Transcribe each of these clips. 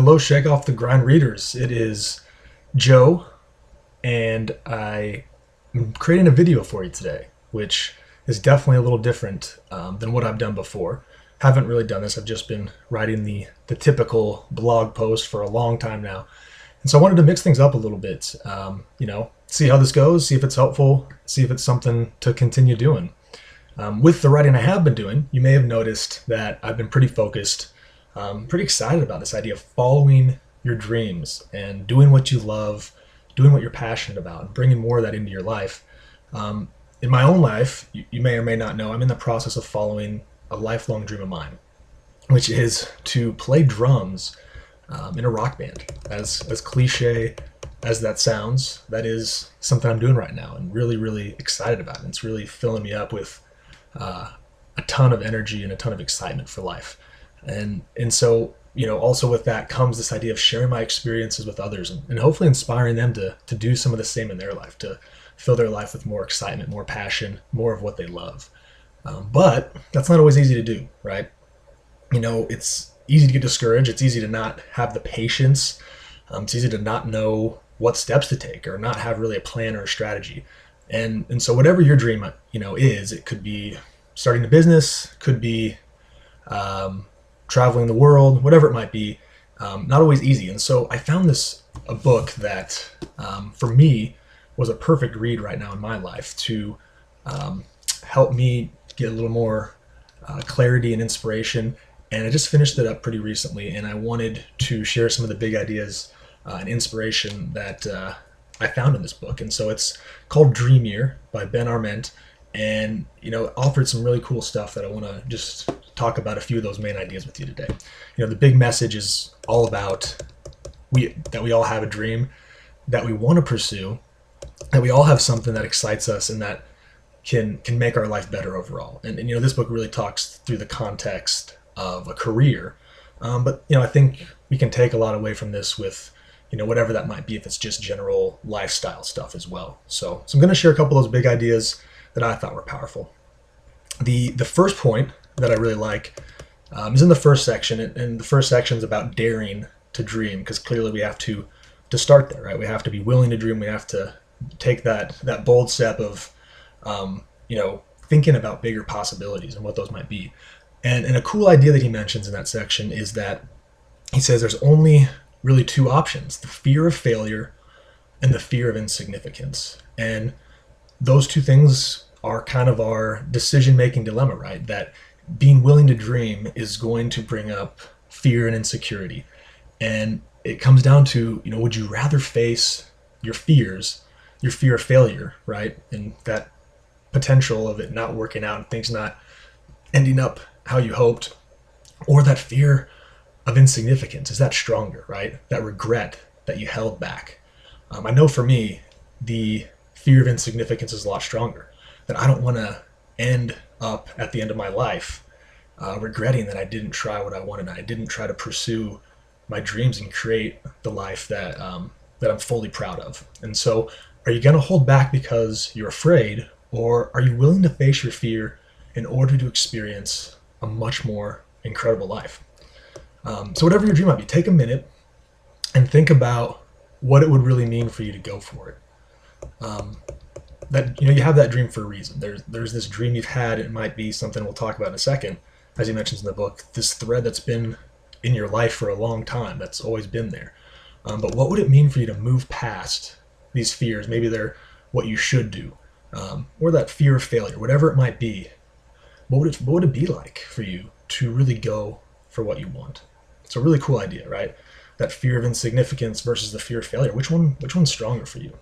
Hello, Shake Off the Grind readers. It is Joe, and I am creating a video for you today, which is definitely a little different than what I've done before. Haven't really done this. I've just been writing the typical blog post for a long time now. And so I wanted to mix things up a little bit, see how this goes, see if it's helpful, see if it's something to continue doing. With the writing I have been doing, you may have noticed that I've been pretty focused, pretty excited about this idea of following your dreams and doing what you love, doing what you're passionate about, and bringing more of that into your life. In my own life, you may or may not know, I'm in the process of following a lifelong dream of mine, which is to play drums in a rock band. As cliche as that sounds, that is something I'm doing right now and really, really excited about. And it's really filling me up with a ton of energy and a ton of excitement for life. And so, also with that comes this idea of sharing my experiences with others and hopefully inspiring them to do some of the same in their life, to fill their life with more excitement, more passion, more of what they love. But that's not always easy to do, right? It's easy to get discouraged. It's easy to not have the patience. It's easy to not know what steps to take or not have really a plan or a strategy. And so whatever your dream, is, it could be starting a business, could be traveling the world, whatever it might be, not always easy. And so I found a book that for me was a perfect read right now in my life to help me get a little more clarity and inspiration. And I just finished it up pretty recently, and I wanted to share some of the big ideas and inspiration that I found in this book. And so it's called Dream Year by Ben Arment, and it offered some really cool stuff that I want to just talk about a few of those main ideas with you today. The big message is all about that we all have a dream that we want to pursue, that we all have something that excites us and that can make our life better overall. And this book really talks through the context of a career, but I think we can take a lot away from this with whatever that might be, if it's just general lifestyle stuff as well. So I'm going to share a couple of those big ideas that I thought were powerful. The first point that I really like is in the first section, and the first section is about daring to dream, because clearly we have to start there, right? We have to be willing to dream. We have to take that bold step of thinking about bigger possibilities and what those might be. And a cool idea that he mentions in that section is that he says there's only really two options: the fear of failure and the fear of insignificance. And those two things are kind of our decision-making dilemma, right? That being willing to dream is going to bring up fear and insecurity. And it comes down to, would you rather face your fears, your fear of failure, right? And that potential of it not working out and things not ending up how you hoped, or that fear of insignificance? Is that stronger, right? That regret that you held back. I know for me, the fear of insignificance is a lot stronger. That I don't want to end up at the end of my life regretting that I didn't try what I wanted. I didn't try to pursue my dreams and create the life that I'm fully proud of. And so, are you going to hold back because you're afraid, or are you willing to face your fear in order to experience a much more incredible life? So whatever your dream might be, take a minute and think about what it would really mean for you to go for it. That you have that dream for a reason. There's this dream you've had. It might be something we'll talk about in a second, as he mentions in the book. This thread that's been in your life for a long time, that's always been there. But what would it mean for you to move past these fears? Maybe they're what you should do, or that fear of failure, whatever it might be. What would it be like for you to really go for what you want? It's a really cool idea, right? That fear of insignificance versus the fear of failure. Which one's stronger for you?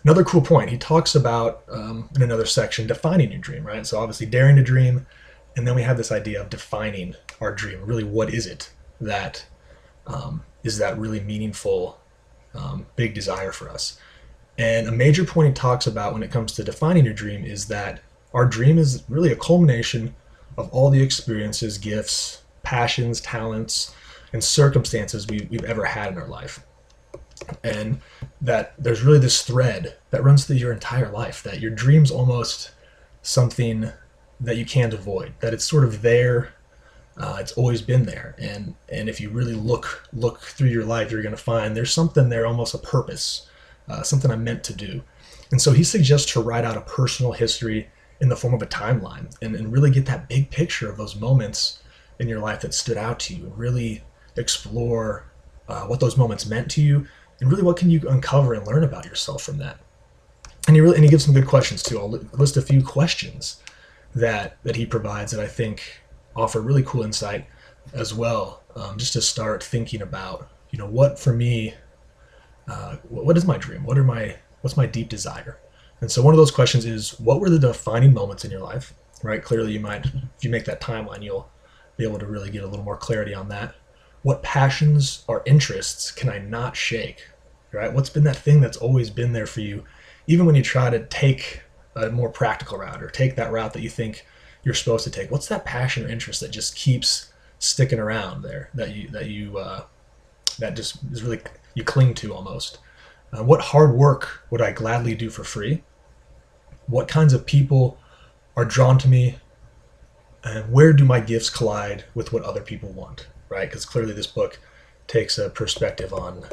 Another cool point, he talks about in another section, defining your dream, right? So obviously daring to dream, and then we have this idea of defining our dream. Really, what is it that is that really meaningful, big desire for us? And a major point he talks about when it comes to defining your dream is that our dream is really a culmination of all the experiences, gifts, passions, talents, and circumstances we've ever had in our life. And that there's really this thread that runs through your entire life, that your dream's almost something that you can't avoid, that it's sort of there It's always been there, and if you really look through your life, you're going to find there's something there, almost a purpose, something I'm meant to do. And so he suggests to write out a personal history in the form of a timeline, and really get that big picture of those moments in your life that stood out to you, and really explore what those moments meant to you, and really what can you uncover and learn about yourself from that. And he gives some good questions too. I'll list a few questions that he provides that I think offer really cool insight as well, just to start thinking about, what for me, what is my dream? What's my deep desire? And so one of those questions is, what were the defining moments in your life? Right? Clearly, if you make that timeline, you'll be able to really get a little more clarity on that. What passions or interests can I not shake? Right? What's been that thing that's always been there for you, even when you try to take a more practical route or take that route that you think you're supposed to take? What's that passion or interest that just keeps sticking around there, that just is really, you cling to almost? What hard work would I gladly do for free? What kinds of people are drawn to me? And where do my gifts collide with what other people want? Right? Because clearly this book takes a perspective on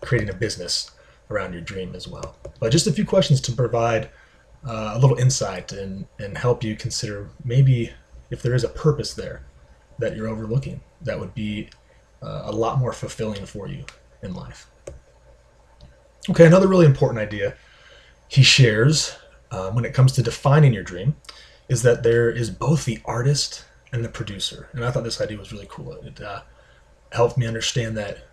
creating a business around your dream as well. But just a few questions to provide a little insight and help you consider maybe if there is a purpose there that you're overlooking that would be a lot more fulfilling for you in life. Okay, another really important idea he shares when it comes to defining your dream is that there is both the artist and the producer. And I thought this idea was really cool. It helped me understand that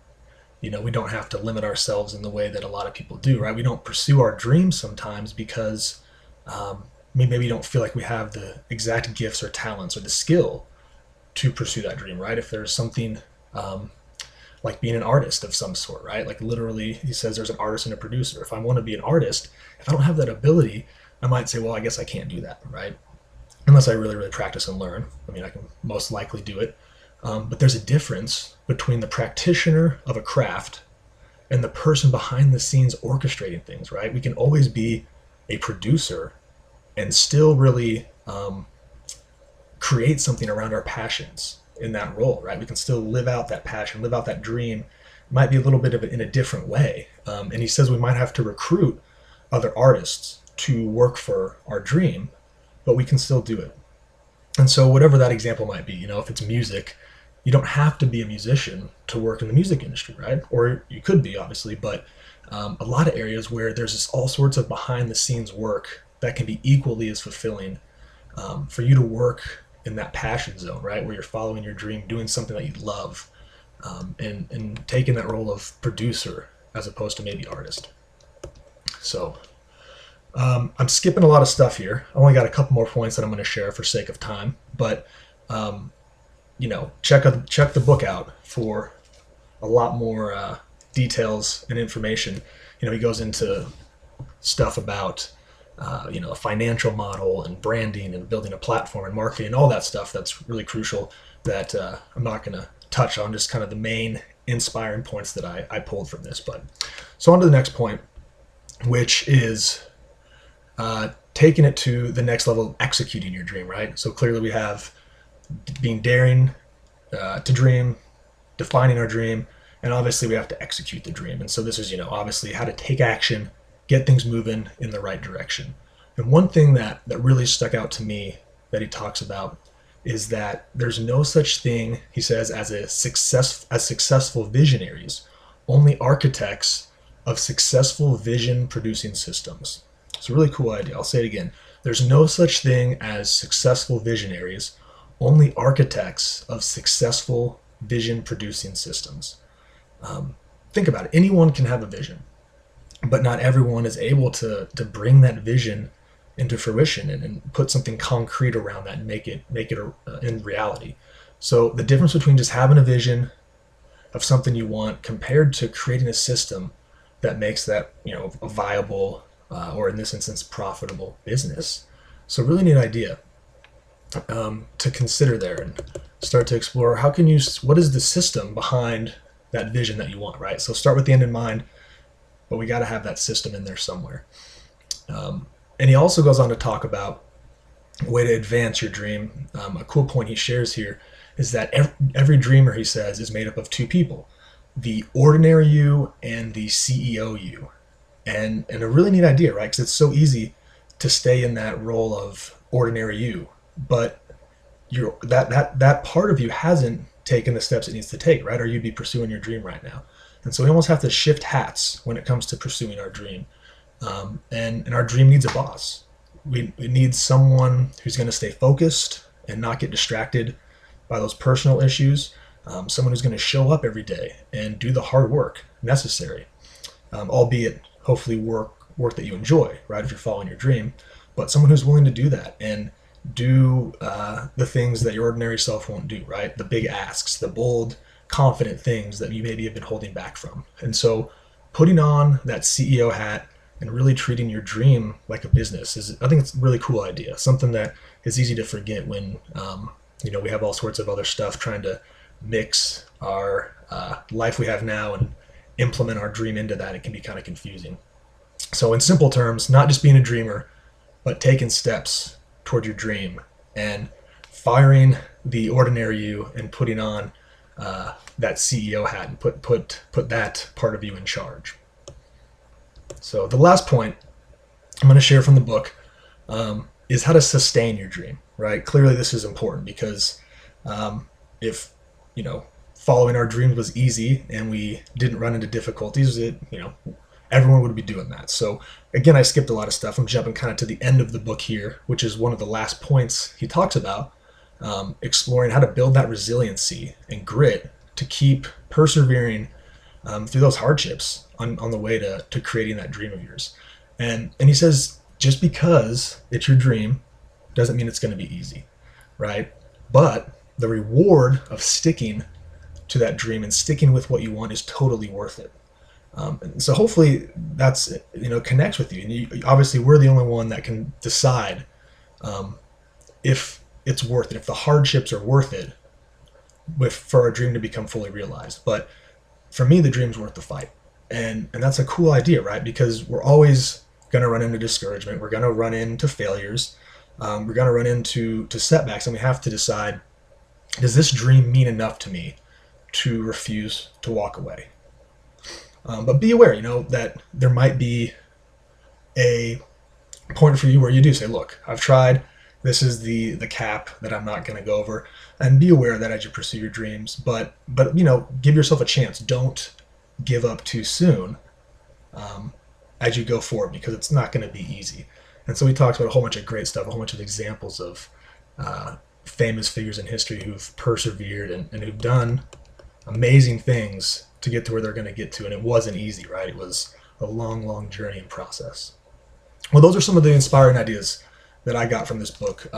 we don't have to limit ourselves in the way that a lot of people do, right? We don't pursue our dreams sometimes because maybe we don't feel like we have the exact gifts or talents or the skill to pursue that dream, right? If there's something like being an artist of some sort, right? Like literally, he says there's an artist and a producer. If I want to be an artist, if I don't have that ability, I might say, well, I guess I can't do that, right? Unless I really, really practice and learn. I mean, I can most likely do it. But there's a difference between the practitioner of a craft and the person behind the scenes orchestrating things, right? We can always be a producer and still really create something around our passions in that role, right? We can still live out that passion, live out that dream. It might be a little bit of it in a different way. And he says we might have to recruit other artists to work for our dream, but we can still do it. And so whatever that example might be, if it's music, you don't have to be a musician to work in the music industry, right? Or you could be, obviously, but a lot of areas where there's just all sorts of behind the scenes work that can be equally as fulfilling for you to work in that passion zone, right? Where you're following your dream, doing something that you love, and taking that role of producer as opposed to maybe artist. So I'm skipping a lot of stuff here. I only got a couple more points that I'm going to share for sake of time, but check the book out for a lot more details and information. He goes into stuff about a financial model and branding and building a platform and marketing and all that stuff that's really crucial that I'm not going to touch on, just kind of the main inspiring points that I pulled from this. But so on to the next point, which is taking it to the next level of executing your dream, right? So clearly we have being daring to dream, defining our dream, and obviously we have to execute the dream. And so this is, obviously how to take action, get things moving in the right direction. And one thing that really stuck out to me that he talks about is that there's no such thing, he says, as successful visionaries, only architects of successful vision producing systems. It's a really cool idea. I'll say it again. There's no such thing as successful visionaries, only architects of successful vision producing systems. Think about it. Anyone can have a vision, but not everyone is able to bring that vision into fruition and put something concrete around that and make it in reality. So the difference between just having a vision of something you want compared to creating a system that makes that a viable or in this instance profitable business. So really neat idea to consider there and start to explore what is the system behind that vision that you want, right? So start with the end in mind, but we got to have that system in there somewhere. And he also goes on to talk about a way to advance your dream. A cool point he shares here is that every dreamer, he says, is made up of two people, the ordinary you and the CEO you. And a really neat idea, right? Because it's so easy to stay in that role of ordinary you, but that part of you hasn't taken the steps it needs to take, right? Or you'd be pursuing your dream right now. And so we almost have to shift hats when it comes to pursuing our dream. And our dream needs a boss. We need someone who's going to stay focused and not get distracted by those personal issues. Someone who's going to show up every day and do the hard work necessary, albeit hopefully work that you enjoy, right? If you're following your dream, but someone who's willing to do that and do the things that your ordinary self won't do, right? The big asks, the bold, confident things that you maybe have been holding back from. And so putting on that CEO hat and really treating your dream like a business is, I think it's a really cool idea. Something that is easy to forget when, we have all sorts of other stuff trying to mix our life we have now and implement our dream into that. It can be kind of confusing. So in simple terms, not just being a dreamer, but taking steps toward your dream and firing the ordinary you and putting on that CEO hat and put that part of you in charge. So the last point I'm going to share from the book is how to sustain your dream, right? Clearly this is important because if, following our dreams was easy and we didn't run into difficulties, everyone would be doing that. So again, I skipped a lot of stuff. I'm jumping kind of to the end of the book here, which is one of the last points he talks about, exploring how to build that resiliency and grit to keep persevering through those hardships on the way to creating that dream of yours. And he says, just because it's your dream doesn't mean it's going to be easy, right? But the reward of sticking to that dream and sticking with what you want is totally worth it. And so hopefully that's, connects with you. And obviously we're the only one that can decide if it's worth it, if the hardships are worth it for our dream to become fully realized. But for me, the dream's worth the fight. And that's a cool idea, right? Because we're always going to run into discouragement. We're going to run into failures. We're going to run into setbacks. And we have to decide, does this dream mean enough to me to refuse to walk away? But be aware, that there might be a point for you where you do say, look, I've tried. This is the cap that I'm not going to go over. And be aware of that as you pursue your dreams. But give yourself a chance. Don't give up too soon as you go forward, because it's not going to be easy. And so we talked about a whole bunch of great stuff, a whole bunch of examples of famous figures in history who've persevered and who've done amazing things to get to where they're going to get to. And it wasn't easy, right? It was a long, long journey and process. Well, those are some of the inspiring ideas that I got from this book,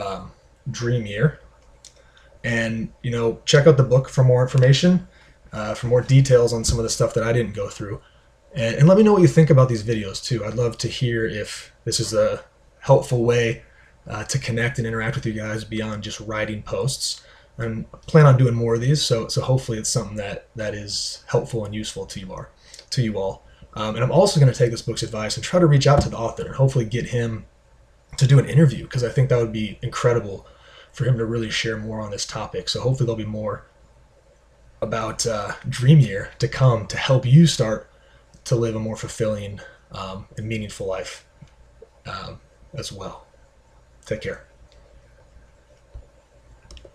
Dream Year. And, check out the book for more information, for more details on some of the stuff that I didn't go through. And let me know what you think about these videos too. I'd love to hear if this is a helpful way to connect and interact with you guys beyond just writing posts. And I plan on doing more of these, so hopefully it's something that is helpful and useful to you all. And I'm also going to take this book's advice and try to reach out to the author and hopefully get him to do an interview, because I think that would be incredible for him to really share more on this topic. So hopefully there'll be more about Dream Year to come to help you start to live a more fulfilling and meaningful life as well. Take care.